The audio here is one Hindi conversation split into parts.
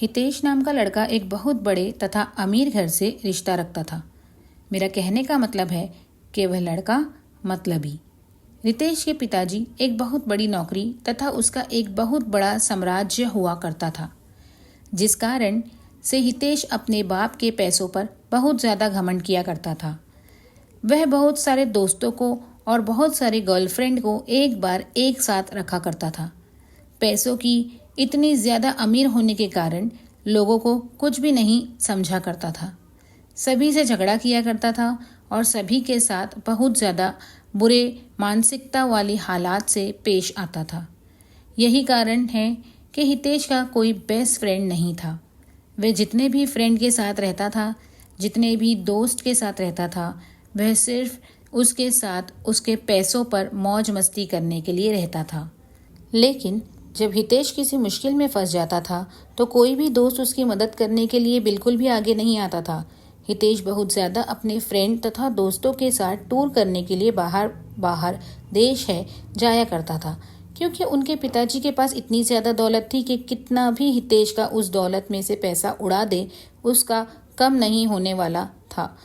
हितेश नाम का लड़का एक बहुत बड़े तथा अमीर घर से रिश्ता रखता था। मेरा कहने का मतलब है कि वह लड़का मतलबी। रितेश के पिताजी एक बहुत बड़ी नौकरी तथा उसका एक बहुत बड़ा साम्राज्य हुआ करता था, जिस कारण से हितेश अपने बाप के पैसों पर बहुत ज़्यादा घमंड किया करता था। वह बहुत सारे दोस्तों को और बहुत सारे गर्लफ्रेंड को एक बार एक साथ रखा करता था। पैसों की इतनी ज़्यादा अमीर होने के कारण लोगों को कुछ भी नहीं समझा करता था। सभी से झगड़ा किया करता था और सभी के साथ बहुत ज़्यादा बुरे मानसिकता वाली हालात से पेश आता था। यही कारण है कि हितेश का कोई बेस्ट फ्रेंड नहीं था। वह जितने भी फ्रेंड के साथ रहता था, जितने भी दोस्त के साथ रहता था, वह सिर्फ उसके साथ उसके पैसों पर मौज मस्ती करने के लिए रहता था। लेकिन जब हितेश किसी मुश्किल में फंस जाता था तो कोई भी दोस्त उसकी मदद करने के लिए बिल्कुल भी आगे नहीं आता था। हितेश बहुत ज़्यादा अपने फ्रेंड तथा दोस्तों के साथ टूर करने के लिए बाहर देश है जाया करता था, क्योंकि उनके पिताजी के पास इतनी ज़्यादा दौलत थी कि कितना भी हितेश का उस दौलत में से पैसा उड़ा दे उसका कम नहीं होने वाला था।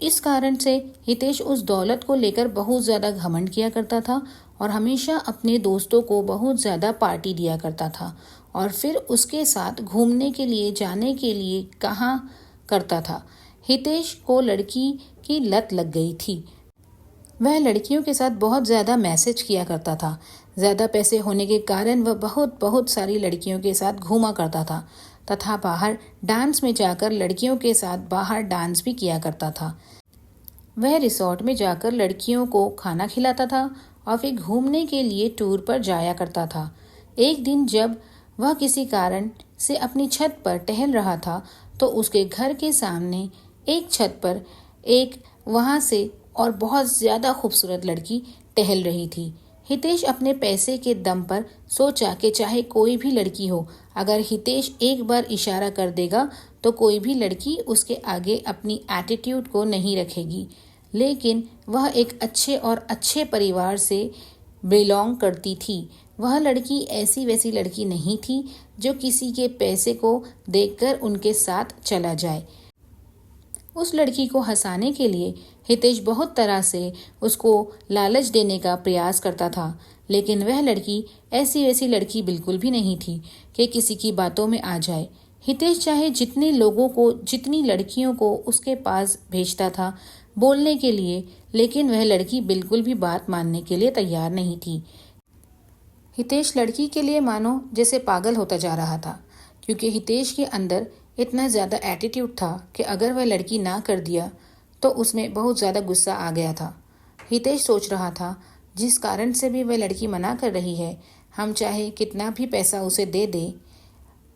इस कारण से हितेश उस दौलत को लेकर बहुत ज़्यादा घमंड किया करता था और हमेशा अपने दोस्तों को बहुत ज़्यादा पार्टी दिया करता था और फिर उसके साथ घूमने के लिए जाने के लिए कहा करता था। हितेश को लड़की की लत लग गई थी। वह लड़कियों के साथ बहुत ज़्यादा मैसेज किया करता था। ज़्यादा पैसे होने के कारण वह बहुत सारी लड़कियों के साथ घूमा करता था तथा बाहर डांस में जाकर लड़कियों के साथ बाहर डांस भी किया करता था। वह रिसोर्ट में जाकर लड़कियों को खाना खिलाता था और फिर घूमने के लिए टूर पर जाया करता था। एक दिन जब वह किसी कारण से अपनी छत पर टहल रहा था तो उसके घर के सामने एक छत पर एक वहाँ से और बहुत ज़्यादा खूबसूरत लड़की टहल रही थी। हितेश अपने पैसे के दम पर सोचा कि चाहे कोई भी लड़की हो, अगर हितेश एक बार इशारा कर देगा तो कोई भी लड़की उसके आगे अपनी एटीट्यूड को नहीं रखेगी। लेकिन वह एक अच्छे परिवार से बिलोंग करती थी। वह लड़की ऐसी वैसी लड़की नहीं थी जो किसी के पैसे को देखकर उनके साथ चला जाए। उस लड़की को हंसाने के लिए हितेश बहुत तरह से उसको लालच देने का प्रयास करता था, लेकिन वह लड़की ऐसी वैसी लड़की बिल्कुल भी नहीं थी कि किसी की बातों में आ जाए। हितेश चाहे जितने लोगों को, जितनी लड़कियों को उसके पास भेजता था बोलने के लिए, लेकिन वह लड़की बिल्कुल भी बात मानने के लिए तैयार नहीं थी। हितेश लड़की के लिए मानो जैसे पागल होता जा रहा था, क्योंकि हितेश के अंदर इतना ज़्यादा एटीट्यूड था कि अगर वह लड़की ना कर दिया तो उसमें बहुत ज़्यादा गुस्सा आ गया था। हितेश सोच रहा था जिस कारण से भी वह लड़की मना कर रही है, हम चाहे कितना भी पैसा उसे दे दे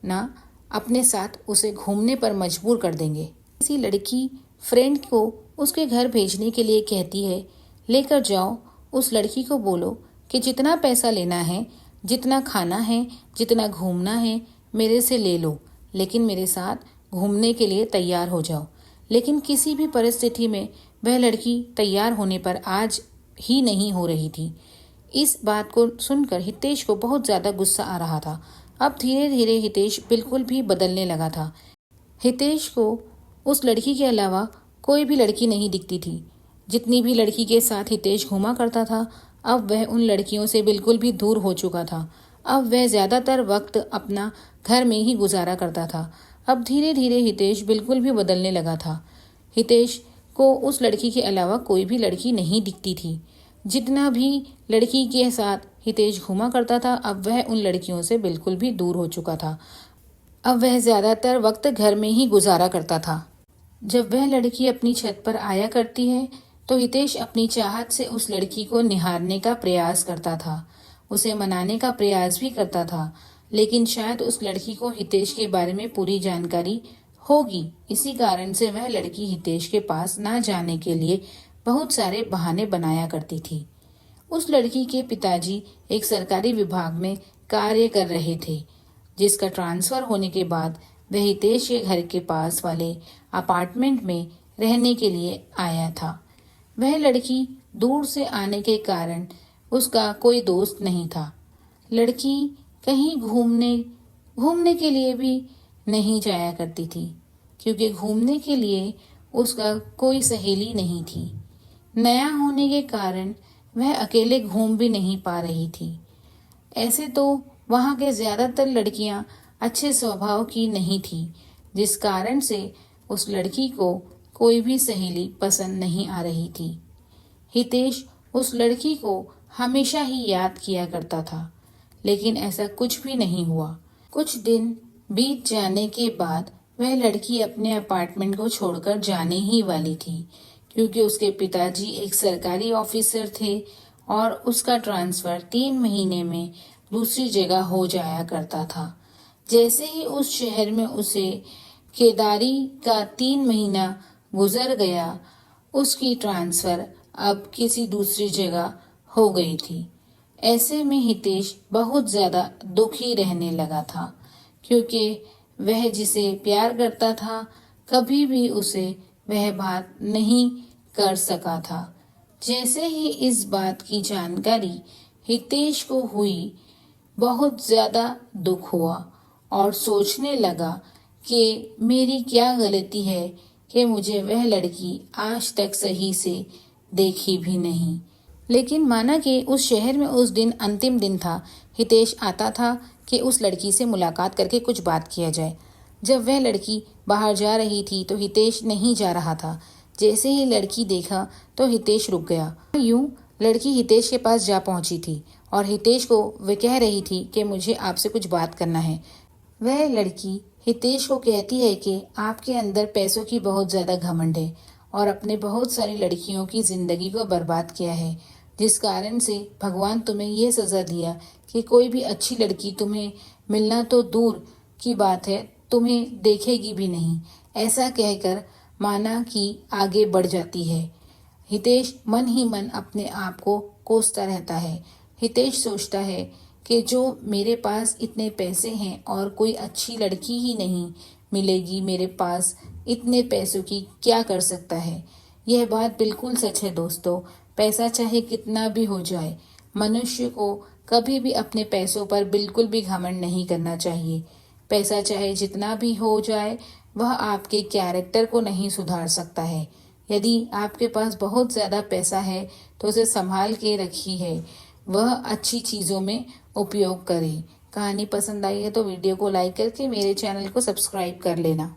ना, अपने साथ उसे घूमने पर मजबूर कर देंगे। किसी लड़की फ्रेंड को उसके घर भेजने के लिए कहती है, लेकर जाओ, उस लड़की को बोलो कि जितना पैसा लेना है, जितना खाना है, जितना घूमना है मेरे से ले लो, लेकिन मेरे साथ घूमने के लिए तैयार हो जाओ। लेकिन किसी भी परिस्थिति में वह लड़की तैयार होने पर आज ही नहीं हो रही थी। इस बात को सुनकर हितेश को बहुत ज़्यादा गुस्सा आ रहा था। अब धीरे धीरे हितेश बिल्कुल भी बदलने लगा था। हितेश को उस लड़की के अलावा कोई भी लड़की नहीं दिखती थी। जितनी भी लड़की के साथ हितेश घूमा करता था, अब वह उन लड़कियों से बिल्कुल भी दूर हो चुका था। अब वह ज़्यादातर वक्त अपना घर में ही गुजारा करता था। अब धीरे धीरे हितेश बिल्कुल भी बदलने लगा था। हितेश को उस लड़की के अलावा कोई भी लड़की नहीं दिखती थी। जितना भी लड़की के साथ हितेश घूमा करता था, अब वह उन लड़कियों से बिल्कुल भी दूर हो चुका था। अब वह ज़्यादातर वक्त घर में ही गुजारा करता था। जब वह लड़की अपनी छत पर आया करती है तो हितेश अपनी चाहत से उस लड़की को निहारने का प्रयास करता था, उसे मनाने का प्रयास भी करता था, लेकिन शायद उस लड़की को हितेश के बारे में पूरी जानकारी होगी। इसी कारण से वह लड़की हितेश के पास ना जाने के लिए बहुत सारे बहाने बनाया करती थी। उस लड़की के पिताजी एक सरकारी विभाग में कार्य कर रहे थे, जिसका ट्रांसफ़र होने के बाद वह हितेश के घर के पास वाले अपार्टमेंट में रहने के लिए आया था। वह लड़की दूर से आने के कारण उसका कोई दोस्त नहीं था। लड़की कहीं घूमने के लिए भी नहीं जाया करती थी, क्योंकि घूमने के लिए उसका कोई सहेली नहीं थी। नया होने के कारण वह अकेले घूम भी नहीं पा रही थी। ऐसे तो वहाँ के ज्यादातर लड़कियां अच्छे स्वभाव की नहीं थी, जिस कारण से उस लड़की को कोई भी सहेली पसंद नहीं आ रही थी। हितेश उस लड़की को हमेशा ही याद किया करता था, लेकिन ऐसा कुछ भी नहीं हुआ। कुछ दिन बीत जाने के बाद वह लड़की अपने अपार्टमेंट को छोड़कर जाने ही वाली थी, क्योंकि उसके पिताजी एक सरकारी ऑफिसर थे और उसका ट्रांसफर 3 महीने में दूसरी जगह हो जाया करता था। जैसे ही उस शहर में उसे केदारी का 3 महीना गुजर गया, उसकी ट्रांसफर अब किसी दूसरी जगह हो गई थी। ऐसे में हितेश बहुत ज्यादा दुखी रहने लगा था, क्योंकि वह जिसे प्यार करता था कभी भी उसे वह बात नहीं कर सका था। जैसे ही इस बात की जानकारी हितेश को हुई, बहुत ज्यादा दुख हुआ और सोचने लगा कि मेरी क्या गलती है कि मुझे वह लड़की आज तक सही से देखी भी नहीं। लेकिन माना कि उस शहर में उस दिन अंतिम दिन था, हितेश आता था कि उस लड़की से मुलाकात करके कुछ बात किया जाए। जब वह लड़की बाहर जा रही थी तो हितेश नहीं जा रहा था। जैसे ही लड़की देखा तो हितेश रुक गया। यूं लड़की हितेश के पास जा पहुंची थी और हितेश को वह कह रही थी कि मुझे आपसे कुछ बात करना है। वह लड़की हितेश को कहती है कि आपके अंदर पैसों की बहुत ज्यादा घमंड है और अपने बहुत सारी लड़कियों की जिंदगी को बर्बाद किया है, जिस कारण से भगवान तुम्हें यह सजा दिया कि कोई भी अच्छी लड़की तुम्हें मिलना तो दूर की बात है, तुम्हें देखेगी भी नहीं। ऐसा कहकर माना कि आगे बढ़ जाती है। हितेश मन ही मन अपने आप को कोसता रहता है। हितेश सोचता है कि जो मेरे पास इतने पैसे हैं और कोई अच्छी लड़की ही नहीं मिलेगी मेरे पास, इतने पैसों की क्या कर सकता है। यह बात बिल्कुल सच है दोस्तों। पैसा चाहे कितना भी हो जाए, मनुष्य को कभी भी अपने पैसों पर बिल्कुल भी घमंड नहीं करना चाहिए। पैसा चाहे जितना भी हो जाए, वह आपके कैरेक्टर को नहीं सुधार सकता है। यदि आपके पास बहुत ज्यादा पैसा है तो उसे संभाल के रखिए, वह अच्छी चीजों में उपयोग करें। कहानी पसंद आई है तो वीडियो को लाइक करके मेरे चैनल को सब्सक्राइब कर लेना।